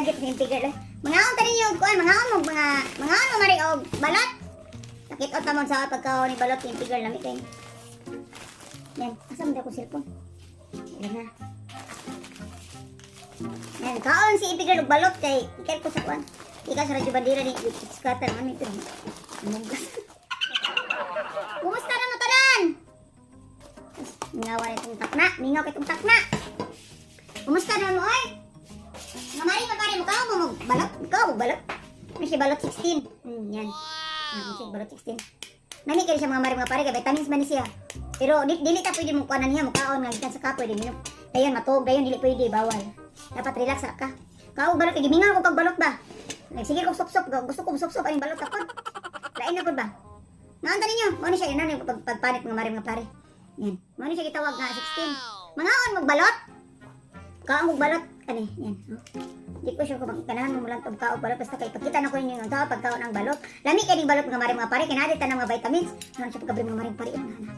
lagi sa integral. Mangaon tani yung kuan, mangaon mo mari og balot. Sakit o tamon sa pagkaon ni balot integral nami kay. Yan, asa man ko cellphone. Yan na. Yan, kaon si integral og balot kay ikay ko sa kuan. Ika sa radyo bandira ni Scatter man ito. Mugas. Kumusta na mo tanan? Mingaw itong takna, mingaw itong takna. Kumusta na mo oy? Nga mari pa pare mo kao mo balot, ikaw balot. May si balot 16. Yan. May si balot 16. Nani kay siya mga mari mga pare kay vitamins man ni siya. Pero dili ta pwede mo kuanan niya mo kaon nga gikan sa kapoy di minum. Dayon matog, dayon dili pwede bawal. Dapat relax ra ka. Kao balot kay gimingaw ko kag balot ba? Sige kong sop-sop, gusto kong sop-sop aning balot ako. Lain na po ba? Naanta ninyo, mo ni siya yun na pagpanit mga mari mga pare. Yan. Mo ni siya gitawag nga 16. Mangaon magbalot. Kaon magbalot ani, yan. Di ko siya kung kanahan mo lang tong kaon balot basta kay pakita na ko ninyo ang tao pagkaon ang balot. Lami kay ning balot mga mari mga pare kinadit ta ng mga vitamins. Ano siya pagkabri mga mari pare na.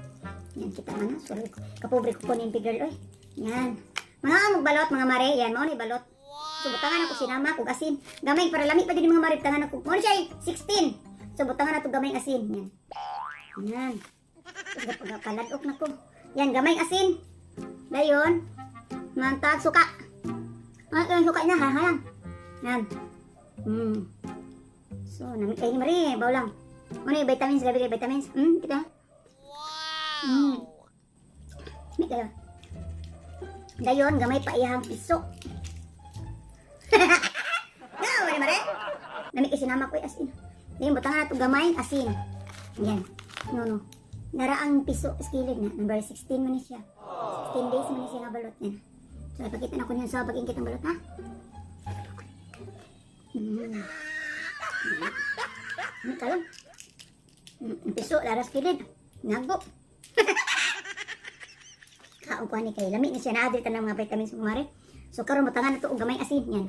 Yan kita man so kapobre ko ni girl oy. Yan. Mangaon magbalot mga mare, yan mo ni balot. So butangan ako sinama kog asin. Gamay para lami pa din mga mari tangan ako. Mo ni siya 16. So butangan ato gamay asin, yan. Yan. Tapos pagkaladok na ko. Yan, gamay asin. Dayon, mantag suka. Ito yung suka niya, halang. Yan. So, namit kayo ni Marie, baw lang. Ano yung vitamins, gabi kayo vitamins? Kita. Namit kayo. Dayon, gamay pa iyahang piso. Gawa ni Marie. Namit kayo sinama ko yung asin. Dayon, butangan na ito gamay, asin. Yan. No. Naraang piso skilid na. Number 16 man siya. 16 days man siya nga balot niya. So, ipakita na ko niyo sa pag-ingkit ng balot, ha? Ano ka lang? Piso, laras skilid. Nago. Kaong kuha ni kayo. Lamig na siya na adil ng mga vitamins kumari. So, karon matangan na ito og gamay asin. Yan.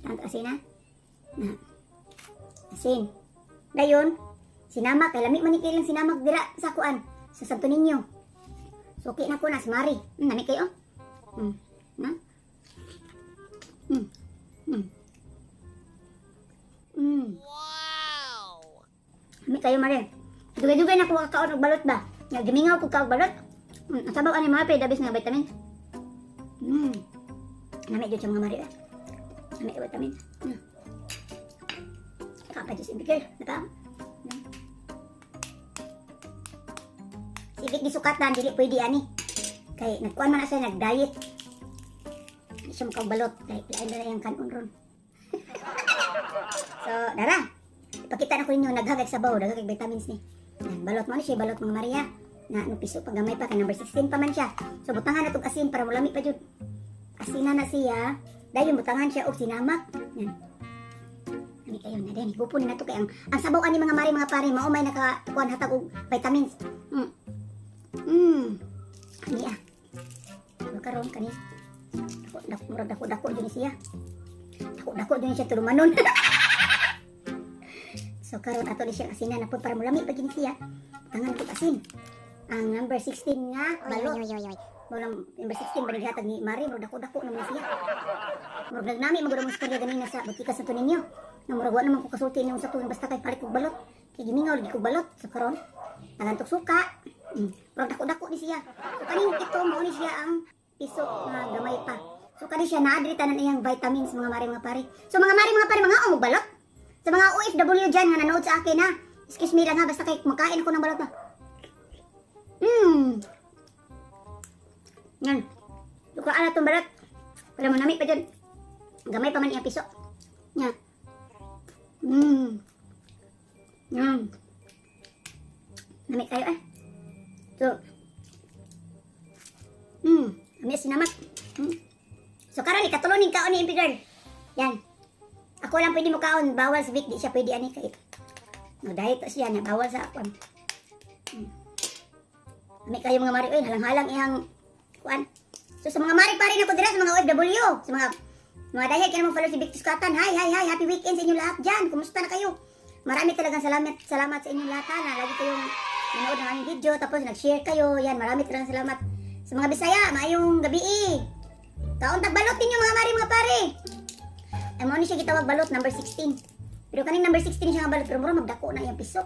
Tanto asin, ha? Asin. Dayon, sinama kay lami man ni kiling sinamag dira sa kuan sa Santo Niño. Suki na ko na si Mari. Nami kayo. Na? Wow. Nami kayo Mari. Dugay-dugay na ko kaon og balot ba? Nga gimingaw ko ka og balot. Sabaw ani mga dabis nga vitamins. Nami jud sa mga Mari. Nami vitamins. Kapag jud ibigay, nata. Sibik di sukatan, dili pwede ani. Kay nagkuan man na siya, nag-diet. Hindi siya makabalot. Kay lain na yung kanon ron. So, dara. Ipakita na ko ninyo, naghagag sabaw, naghagag vitamins ni. Balot mo na siya, balot mga Maria. Na ano piso, pag gamay pa, kay number 16 pa man siya. So, butangan na itong asin para mulami pa dyan. Asinan na siya. Dahil butangan siya o sinamak. Yan. Kami kayo na din. Higupunin na ito kay ang sabaw ani mga Mari, mga pare, maumay nakakuan hatag og vitamins. Ani karon kani. Dako din siya. Dako din siya tulumanon. So karon ato ni siya asinan na pud para mulami pa gini siya. Tangan ko asin. Ang number 16 nga balot. Walang number 16 banigatag ni Mari, murag dako naman siya. Murag nagnami magudong istorya ganina sa butika sa Tuninyo. Na murag wa naman ko kasulti niyo sa tuwing basta kay palit kog balot. Kay gimingaw lagi kog balot sa karon. Tangan tok suka. Pero dako ni siya. So kaning ito mo ni siya ang piso nga gamay pa. So kani siya naadri tanan iyang vitamins mga Mari mga pare. So mga Mari mga pare mga og balot. Sa mga OFW diyan nga nanood sa akin ha. Excuse me lang ha basta kay makain ako ng balot na. Yan. Duka ala tong balot. Wala mo nami pa diyan. Gamay pa man iyang piso. Nya. Nami kayo eh. So, amis sinamak. So, karon ikatulonin kaon ni Impigirl. Yan. Ako lang pwede mo kaon. Bawal si Vic. Di siya pwede ani kay. No, dahil to siya. Bawal sa akuan. Ami kayo mga Mari. Halang-halang ihang kuan. So, sa mga Mari pa rin ako dira. Sa mga OFW. Sa mga dahil kaya naman follow si Vic Tuscatan. Hi. Happy weekend sa inyo lahat dyan. Kumusta na kayo? Marami talagang salamat sa inyo lahat na lagi kayong nanood ng aming video, tapos nag-share kayo. Yan, marami talagang salamat. Sa mga Bisaya, maayong gabi. Kaon tagbalot ninyo mga Mari mga pare. Ay mo ni siya gitawag balot number 16. Pero kaning number 16 siya nga balot pero mura magdako na yung piso.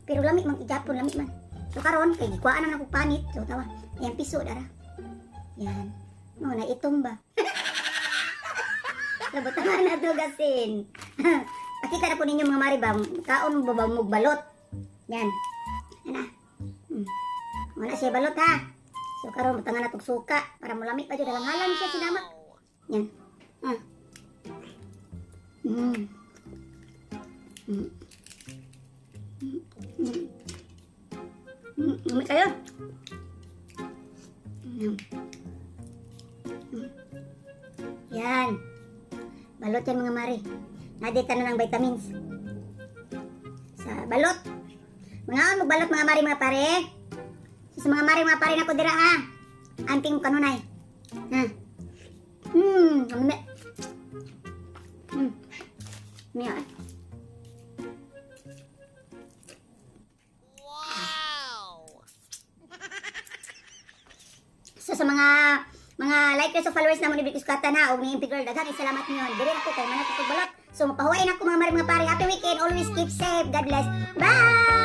Pero lami man igapon lami man. So karon kay gikuhaan na ako panit. So tawa. Ayan piso dara. Yan. No na itumba. Labutangan na to gasin. Pakita na po ninyo mga maribam. Kaon ba mo balot? Yan. Ana. Wala siya balot ha. So karon butangan na tog suka para mulami pa jud dalang halan siya sinama. Yan. Umit kayo. Yan. Balot yan mga mari. Nadita na ng vitamins. Sa balot. Mga magbalot mga mari mga pare. Sa mga mari mga pare na ko dira ha. Anting kanunay. Ha. Umit. Mia. So sa mga likers o followers na mo ni Bikis Kata na o ni Impy Girl, daghang salamat niyo. Dire ko kay manatutog balot. So mapahuwain ako mga mari mga pare. Happy weekend. Always keep safe. God bless. Bye!